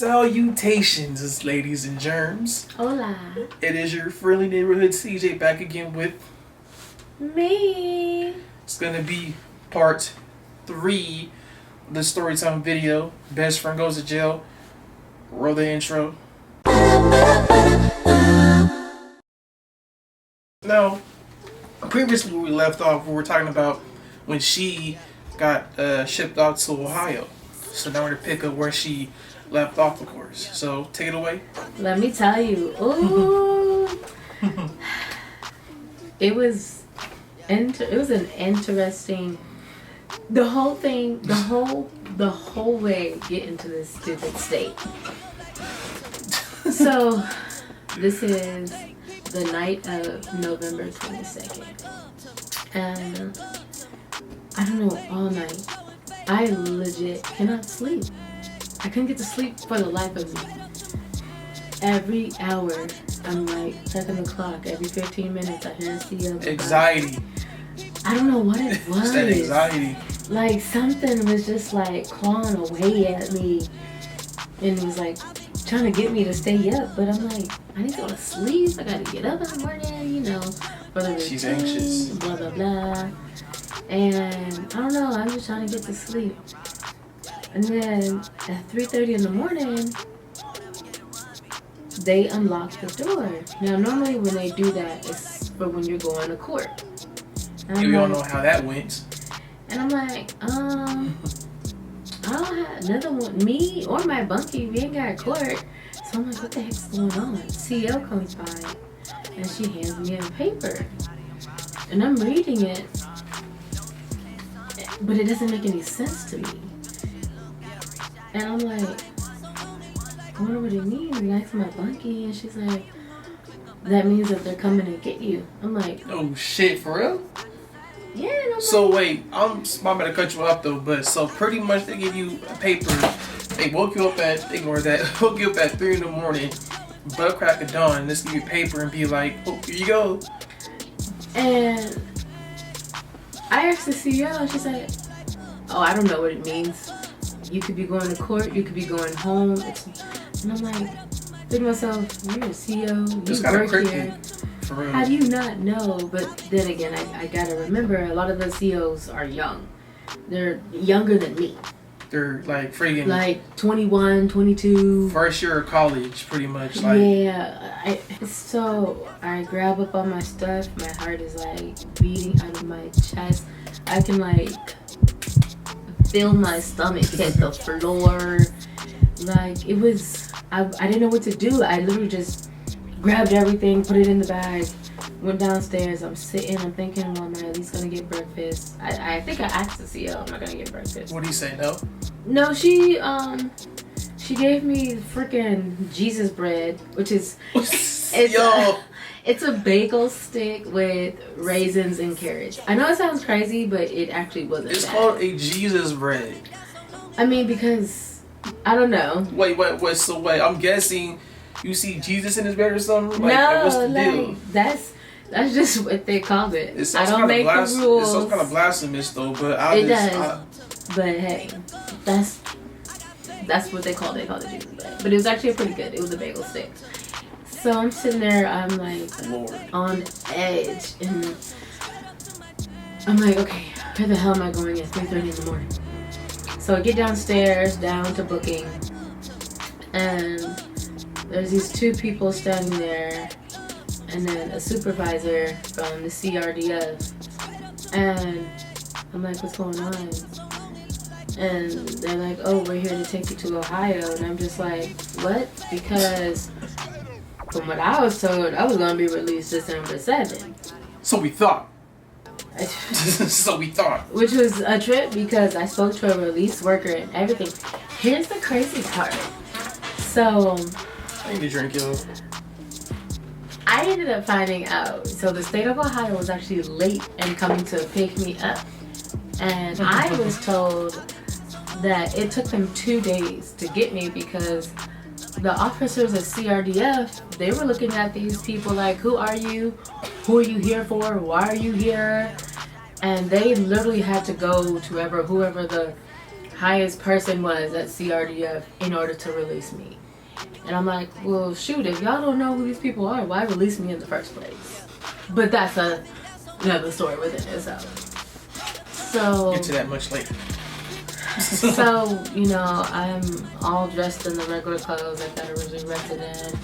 Salutations, ladies and germs. Hola. It is your friendly neighborhood CJ back again with me. It's gonna be part 3 of the storytime video. Best friend goes to jail. Roll the intro. Now, previously when we left off, we were talking about when she got shipped out to Ohio. So now we're gonna pick up where she left off, of course. So take it away. Let me tell you, ooh, it was an interesting. The whole thing, the whole way getting to this stupid state. So this is the night of November 22nd, and I don't know, all night I legit cannot sleep. I couldn't get to sleep for the life of me. Every hour, I'm like checking the clock. Every 15 minutes, I hear a CEO. Anxiety. I don't know what it was. It's that anxiety. Like something was just like clawing away at me, and it was like trying to get me to stay up. But I'm like, I need to go to sleep. I gotta get up in the morning, you know. For the She's routine, anxious. blah blah blah. And I don't know. I'm just trying to get to sleep. And then at 3:30 in the morning, they unlocked the door. Now, normally when they do that, it's for when you're going to court. You don't know how that went. And I'm like, I don't have another one. Me or my bunkie, we ain't got court. So I'm like, what the heck's going on? CEO comes by and she hands me a paper. And I'm reading it, but it doesn't make any sense to me. And I'm like, I wonder what it means. And I asked my bunkie, and she's like, that means that they're coming to get you. I'm like, oh shit, for real? yeah. And I'm So wait, I'm gonna cut you off though, but so pretty much they give you a paper. They woke you up at, ignore that, woke you up at 3 in the morning, butt crack of dawn, and just give you paper and be like, oh, here you go. And I asked the CEO, and she's like, oh, I don't know what it means. You could be going to court, you could be going home. And I'm like, think to myself, you're a CEO, It's you kind of work cryptic, here. for real. How do you not know? But then again, I gotta remember, a lot of the CEOs are young. They're younger than me. They're like freaking Like 21, 22. first year of college, pretty much. Like, Yeah, so I grab up all my stuff. My heart is like beating out of my chest. I can like feel my stomach hit the floor. Like it was, I didn't know what to do. I literally just grabbed everything, put it in the bag, went downstairs. I'm sitting, I'm thinking, well, am I at least gonna get breakfast? I think I asked the CEO, am I gonna get breakfast? what do you say? No. No, she gave me freaking Jesus bread, which is it's a bagel stick with raisins and carrots. I know it sounds crazy, but it actually wasn't. It's bad. called a Jesus bread. I mean, because I don't know. Wait. So wait, I'm guessing you see Jesus in his bread or something. Like, No, what's the like deal? that's just what they called it. It I sounds don't kind make of the rules. It sounds kind of blasphemous though, but It does. But hey, that's what they called it. They called it Jesus bread. But it was actually pretty good. It was a bagel stick. So I'm sitting there, I'm like Lord. on edge, and I'm like, okay, where the hell am I going at 3:30 in the morning? So I get downstairs, down to booking, and there's these 2 people standing there, and then a supervisor from the CRDF, and I'm like, what's going on? And they're like, oh, we're here to take you to Ohio, and I'm just like, what? Because from what I was told, I was going to be released December 7th. So we thought. So we thought. Which was a trip because I spoke to a release worker and everything. Here's the crazy part. So I need to drink, yo. I ended up finding out. So the state of Ohio was actually late in coming to pick me up. And I was told that it took them 2 days to get me because the officers at CRDF, they were looking at these people like, who are you? Who are you here for? Why are you here? And they literally had to go to whoever the highest person was at CRDF in order to release me. And I'm like, well, shoot, if y'all don't know who these people are, why release me in the first place? But that's another story within itself. So Get to that much later. so, you know, I'm all dressed in the regular clothes like I originally rented in.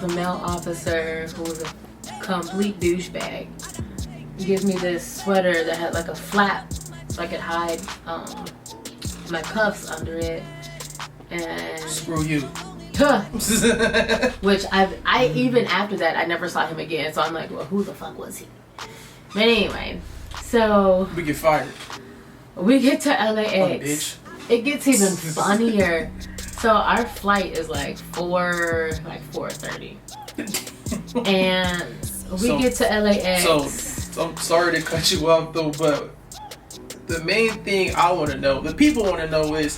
The male officer, who was a complete douchebag, gives me this sweater that had like a flap so I could hide my cuffs under it. And Screw you. which I even after that I never saw him again. So I'm like, well, who the fuck was he? But anyway, so We get fired. we get to Oh, LAX. bitch. It gets even funnier. So our flight is like 4:30, and we get to LAX. So I'm sorry to cut you off though, but the main thing I want to know, the people want to know, is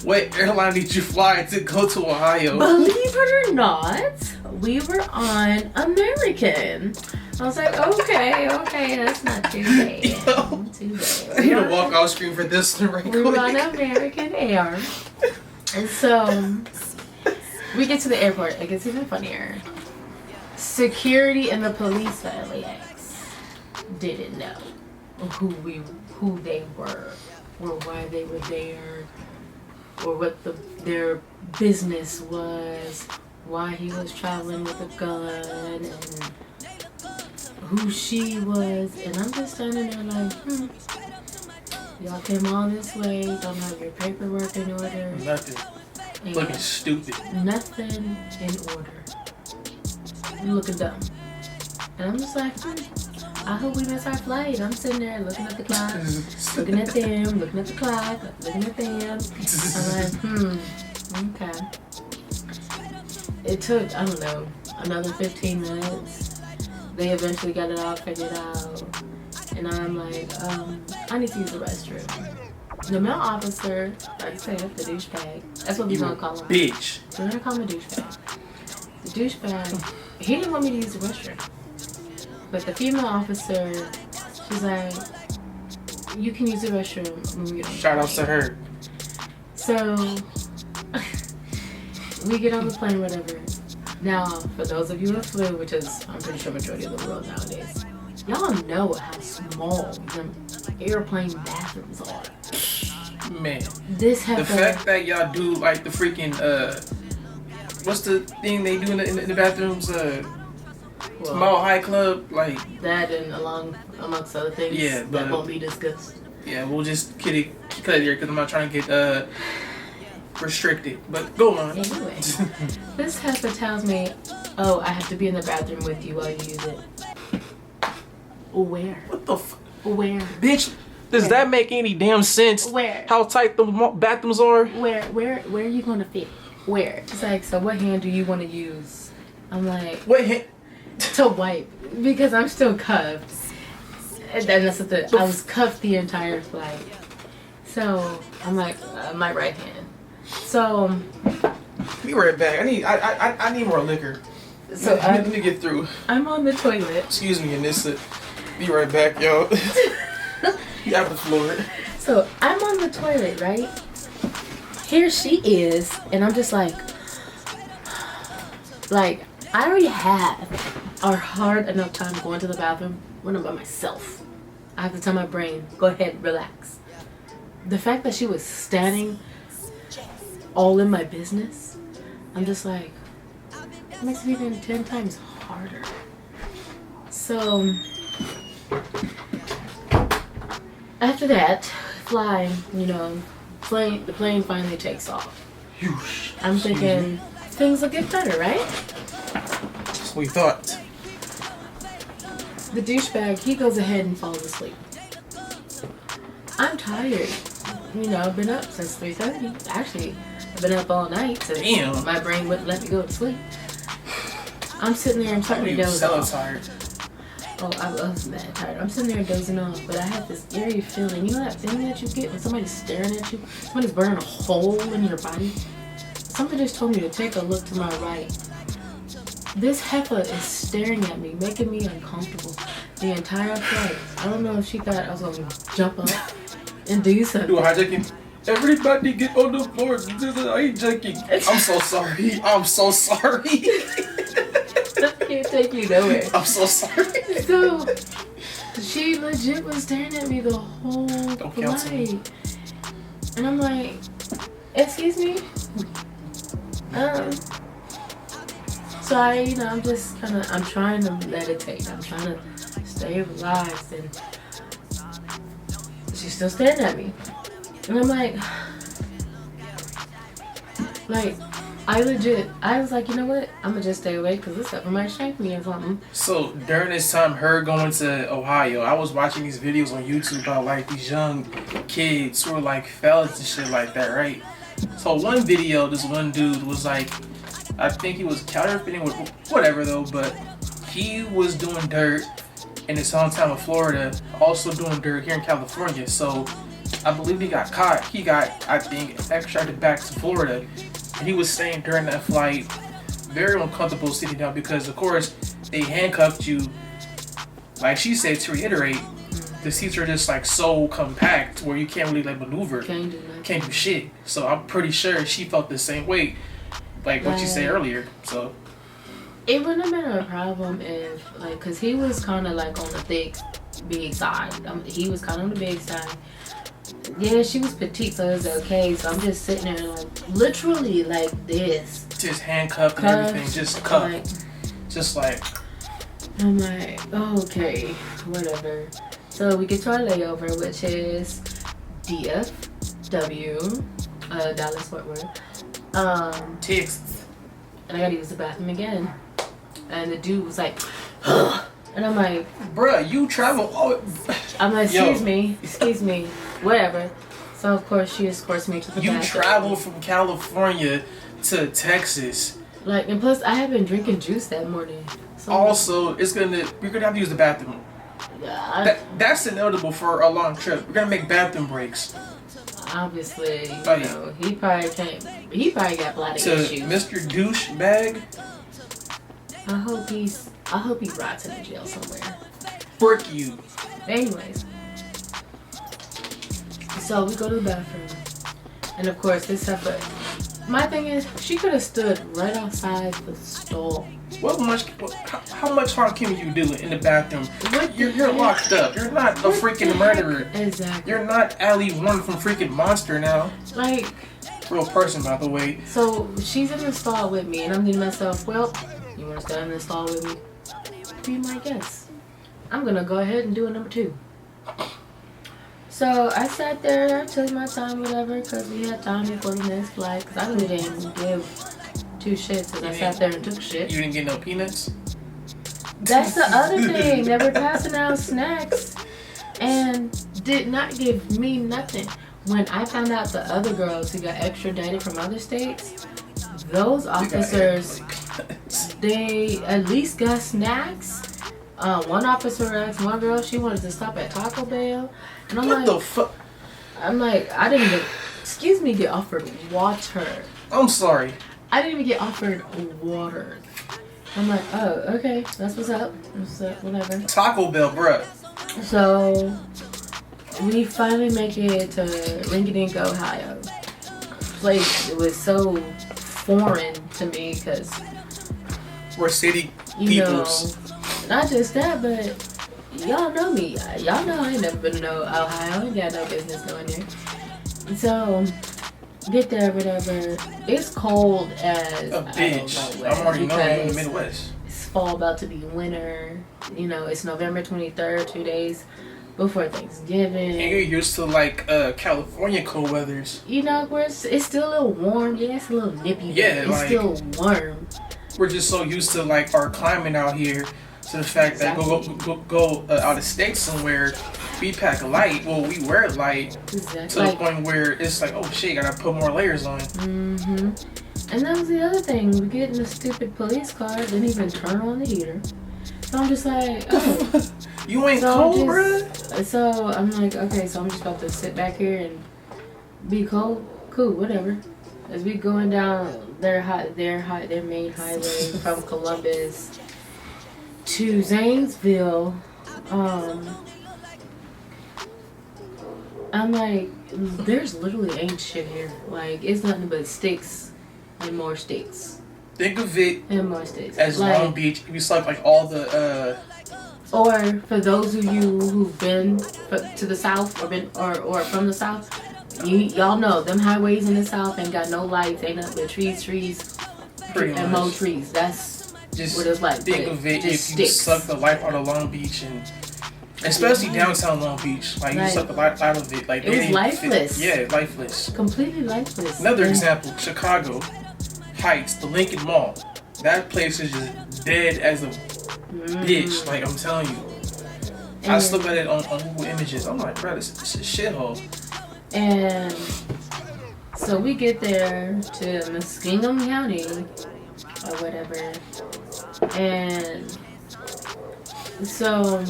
what airline did you fly to go to Ohio? Believe it or not, we were on American. I was like, okay, that's not too bad. Yo. Too bad. I need to walk out screen for this one right We were on quick. American Air. And so we get to the airport. It gets even funnier. Security and the police at LAX didn't know who they were, or why they were there, or what their business was, why he was traveling with a gun, and who she was. And I'm just standing there like, y'all came all this way, don't have your paperwork in order. Nothing. and Looking stupid. Nothing in order. You looking dumb. And I'm just like, I hope we miss our flight. I'm sitting there looking at the clock, looking at them, looking at the clock, looking at them. I'm like, okay. It took, I don't know, another 15 minutes. They eventually got it all figured out. And I'm like, I need to use the restroom. The male officer, like I said, the douchebag. That's what we're gonna call him. Bitch. We're gonna call him a douchebag. The douchebag, he didn't want me to use the restroom. But the female officer, she's like, you can use the restroom when we get on the Shout outs to plane." her. So, we get on the plane, whatever. Now, for those of you who flew, which is, I'm pretty sure majority of the world nowadays, y'all know how small the airplane bathrooms are. Man. This The happened. fact that y'all do like the freaking, what's the thing they do in the bathrooms? Mile High Club, like. That and amongst other things Yeah, but that won't be discussed. Yeah, we'll just cut it here because I'm not trying to get restricted. But go on. Anyway, this heifer tells me, oh, I have to be in the bathroom with you while you use it. Where? What the fuck? Where? Bitch, does that make any damn sense? Where? How tight the bathrooms are? Where are you gonna fit? Where? It's like, so what hand do you want to use? I'm like, What hit? to wipe, because I'm still cuffed. And that's the thing. I was cuffed the entire flight. So I'm like, my right hand. So Be right back. I need more liquor. So let me get through. I'm on the toilet. Excuse me, Anissa. Be right back, yo. You have the floor. So I'm on the toilet, right? Here she is, and I'm just like I already have a hard enough time going to the bathroom when I'm by myself. I have to tell my brain, go ahead, relax. The fact that she was standing all in my business, I'm just like, it makes it even 10 times harder. So after that, flying, the plane finally takes off. I'm thinking things will get better, right? That's what we thought. The douchebag, he goes ahead and falls asleep. I'm tired. I've been up since 3:30. Actually, I've been up all night since Damn. my brain wouldn't let me go to sleep. I'm sitting there, I'm starting to You doze so off. tired. Oh, I was mad tired. I'm sitting there dozing off, but I had this eerie feeling. You know that feeling that you get when somebody's staring at you? Somebody's burning a hole in your body? Something just told me to take a look to my right. This heifer is staring at me, making me uncomfortable the entire flight. I don't know if she thought I was going to jump up and do something. Do a hijacking. Everybody get on the floor. This is hijacking. I'm so sorry. I'm so sorry. I can't take you nowhere. I'm so sorry. So she legit was staring at me the whole flight. And I'm like, excuse me? So I'm just I'm trying to meditate. I'm trying to stay relaxed, and she's still staring at me. And I'm like, I was like, you know what? I'm gonna just stay awake because this stuff might shank me or something. So during this time, her going to Ohio, I was watching these videos on YouTube about like these young kids who were like fellas and shit like that, right? So one video, this one dude was like, I think he was counterfeiting with whatever though, but he was doing dirt in his hometown of Florida, also doing dirt here in California. So I believe he got caught. He got, I think, extradited back to Florida. And he was saying during that flight, very uncomfortable sitting down because, of course, they handcuffed you. Like she said, to reiterate, the seats are just like so compact where you can't really like maneuver. Can't do shit. So I'm pretty sure she felt the same way, like what you said earlier. So it wouldn't have been a problem if, like, cause he was kind of like on the big side. He was kind of on the big side. Yeah, she was petite, so it was okay. So I'm just sitting there, like, literally like this. Just handcuffed and everything, just cuffed. Just like. I'm like, oh, okay, whatever. So we get to our layover, which is DFW, Dallas Fort Worth. Texas. And I gotta use the bathroom again. And the dude was like, ugh. And I'm like, bruh, you travel. Oh. I'm like, excuse me, whatever. So of course she escorts me to the bathroom. You travel from California to Texas. Like, and plus I had been drinking juice that morning. So also, you're gonna have to use the bathroom. That's inevitable for a long trip. We're gonna make bathroom breaks. Obviously, he probably can't. He probably got bladder issues. Mr. Douchebag. I hope he rots in a jail somewhere. Frick you. Anyways, so we go to the bathroom, and of course this stuff. But my thing is, she could have stood right outside the stall. How much harm can you do in the bathroom? You're locked up. You're not a freaking murderer. Exactly. You're not Ali One from freaking Monster now. Like, real person, by the way. So she's in the stall with me, and I'm thinking to myself, well, you want to stand in the stall with me? Be my guest. I'm gonna go ahead and do a number 2. So I sat there, I took my time, whatever, because we had time before the next flight. Because I really didn't give 2 shits because I sat there and took shit. You didn't get no peanuts? That's the other thing. They were passing out snacks and did not give me nothing. When I found out the other girls who got extradited from other states, those officers, they at least got snacks. One officer asked one girl, she wanted to stop at Taco Bell. And I'm what the fuck? I'm like, I didn't even, get offered water. I'm sorry. I didn't even get offered water. I'm like, oh, okay, that's what's up. Whatever. Taco Bell, bruh. So, we finally make it to Ringadink, Ohio. Place, it was so foreign to me because we're city peoples. Not just that, but y'all know me. Y'all know I ain't never been to no Ohio. I ain't got no business going there. So, get there, whatever. It's cold as a bitch. I'm already knowing you're in the Midwest. It's fall, about to be winter. It's November 23rd, 2 days before Thanksgiving. And you're used to like California cold weathers. Where it's still a little warm. Yeah, it's a little nippy. Yeah, it's still warm. We're just so used to like our climate out here. To the fact that go out of state somewhere, we pack light. Well, we wear light to the point where it's like, oh shit, gotta put more layers on. Mm-hmm. And that was the other thing. We get in the stupid police car, didn't even turn on the heater. So I'm just like, oh. You ain't cold, bruh? So I'm like, okay, so I'm just about to sit back here and be cold. Cool, whatever. As we going down their main highway from Columbus to Zanesville, I'm like, there's literally ain't shit here. Like, it's nothing but sticks and more sticks. Think of it and more sticks. as like, Long Beach. If you saw like all the or for those of you who've been to the south or from the south, y'all know them highways in the south ain't got no lights, ain't nothing but trees, and more trees. That's just what it's like. Think of it just if you sticks. suck the life out of Long Beach, and especially downtown Long Beach, like you suck the life out of it. Like it was lifeless. Lifeless. Completely lifeless. Another example: Chicago Heights, the Lincoln Mall. That place is just dead as a bitch. Like I'm telling you. I just look at it on Google Images. I'm like, bro, this is a shithole. And so we get there to Muskingum County or whatever, and so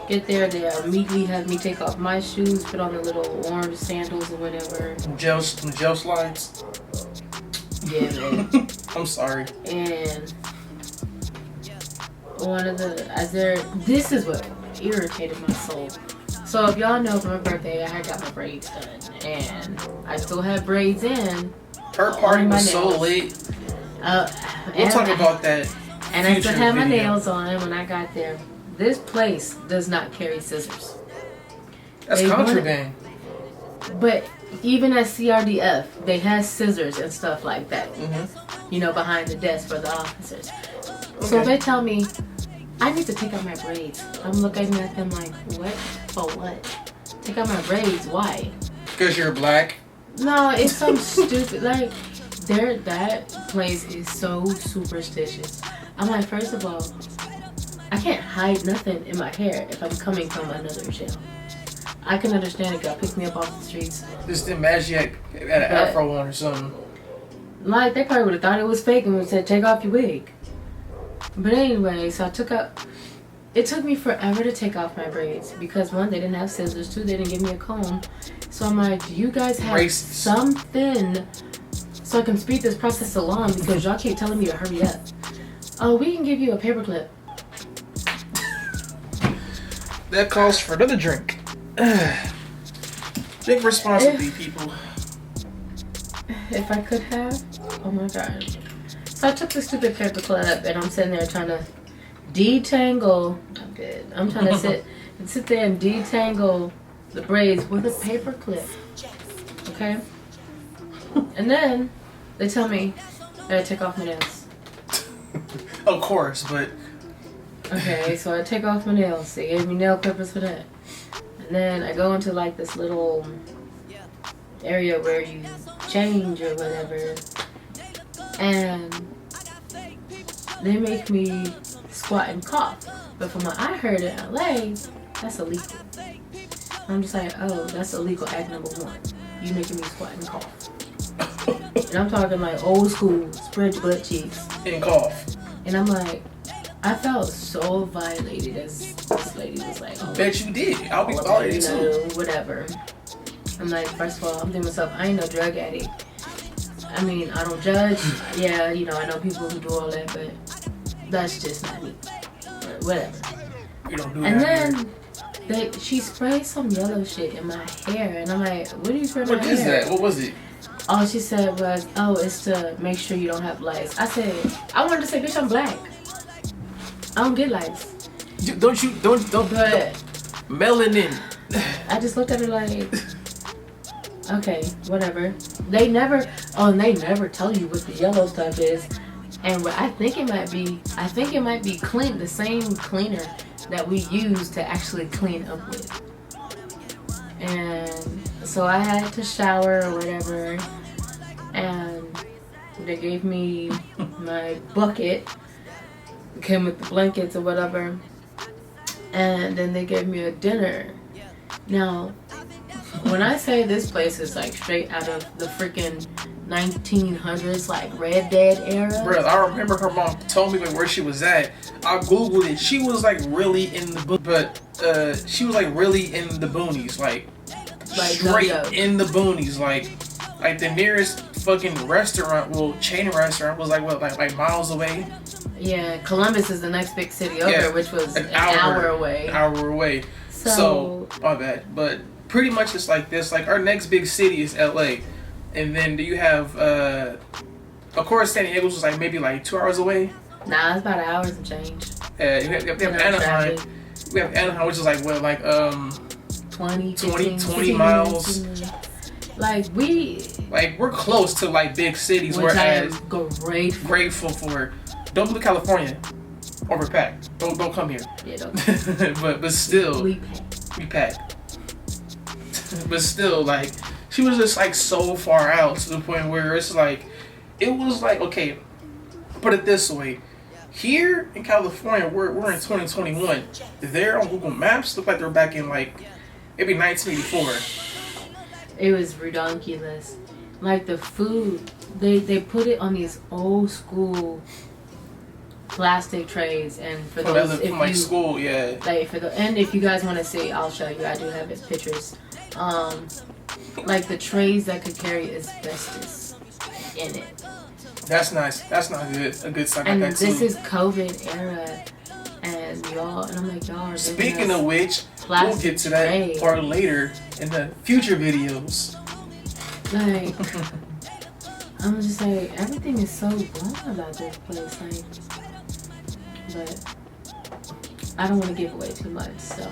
get there. They immediately have me take off my shoes, put on the little orange sandals or whatever. Gel slides. Yeah, man. I'm sorry. And one of this is what irritated my soul. So if y'all know, for my birthday, I had got my braids done, and I still had braids in. Her party was so lit. We'll talk about that. And I still had my nails on when I got there. This place does not carry scissors. That's contraband. But even at CRDF, they have scissors and stuff like that. Mm-hmm. You know, behind the desk for the officers. Okay. So they tell me, I need to take out my braids. I'm looking at them like, what? For what? Take out my braids? Why? Because you're black. No, it's some stupid, like, that place is so superstitious. I'm like, first of all, I can't hide nothing in my hair if I'm coming from another jail. I can understand if y'all pick me up off the streets. Just imagine you had an afro on or something. Like, they probably would have thought it was fake and would have said, take off your wig. But anyway, so it took me forever to take off my braids because one, they didn't have scissors, two, they didn't give me a comb. So I'm like, do you guys have something so I can speed this process along because y'all keep telling me to hurry up? Oh, we can give you a paper clip. That calls for another drink. Drink responsibly, people. If I could have, oh my god. So I took the stupid paper clip and I'm sitting there trying to detangle. I'm good. I'm trying to sit there and detangle the braids with a paper clip. Okay? And then they tell me that I take off my nails. Of course, but okay, so I take off my nails. They gave me nail clippers for that. And then I go into like this little area where you change or whatever. And they make me squat and cough. But from what I heard in LA, that's illegal. I'm just like, oh, that's illegal act number one. You making me squat and cough. And I'm talking like old school, spread your butt cheeks. And cough. And I'm like, I felt so violated as this lady was like, oh, bet you did. I'll be violated too. Whatever. I'm like, first of all, I'm thinking to myself, I ain't no drug addict. I mean, I don't judge. Yeah, you know, I know people who do all that, but that's just not me. But whatever. We don't do and that then she sprayed some yellow shit in my hair, and I'm like, what are you spraying my hair? What is that? What was it? All she said was, oh, it's to make sure you don't have lice. I said, I wanted to say, bitch, I'm black. I don't get lice. Don't. But melanin. I just looked at her like, okay, whatever. They never tell you what the yellow stuff is. And what I think it might be clean, the same cleaner that we use to actually clean up with. And so I had to shower or whatever, and they gave me my bucket, came with the blankets or whatever, and then they gave me a dinner. Now, when I say this place is like straight out of the freaking 1900s, like Red Dead era. Bro, I remember her mom told me like where she was at. I googled it. She was like really in the she was like really in the boonies, like straight in the boonies, like the nearest fucking restaurant, well, chain restaurant was like what, like miles away. Yeah, Columbus is the next big city over, which was an hour away. An hour away. So my bad, but pretty much it's like this. Like our next big city is LA, and then do you have of course San Diego's was like maybe like 2 hours away. Nah, it's about an hour and change. You have Anaheim. We have Anaheim, which is like what, like 20 miles. Like we're close to like big cities. Which whereas I am grateful for. Don't go to California. Overpacked. Don't come here. Yeah, don't. but still, we packed. But still, like she was just like so far out to the point where it's like, it was like, okay, put it this way. Here in California, we're in 2021. There on Google Maps look like they're back in like maybe 1984. It was ridiculous. Like the food, they put it on these old school plastic trays, and for those if like you school, yeah. Like and if you guys want to see, I'll show you. I do have it pictures. Like the trays that could carry asbestos in it. That's nice. That's not good. A good sign. And like that this too. is COVID era, and I'm like, y'all are Speaking of which, we'll get to that part later in the future videos. Like, I'm just like, everything is so wrong about this place. Like, but I don't want to give away too much, so.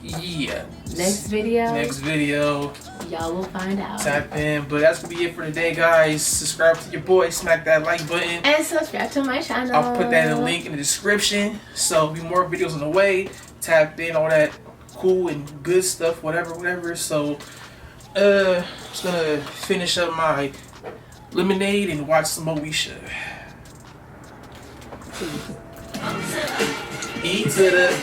Yeah. Next video. Y'all will find out. Tap in. But that's gonna be it for today, guys. Subscribe to your boy. Smack that like button. And subscribe to my channel. I'll put that in the link in the description. So be more videos on the way. Tap in, all that cool and good stuff, whatever. So just gonna finish up my lemonade and watch some Moesha. E to the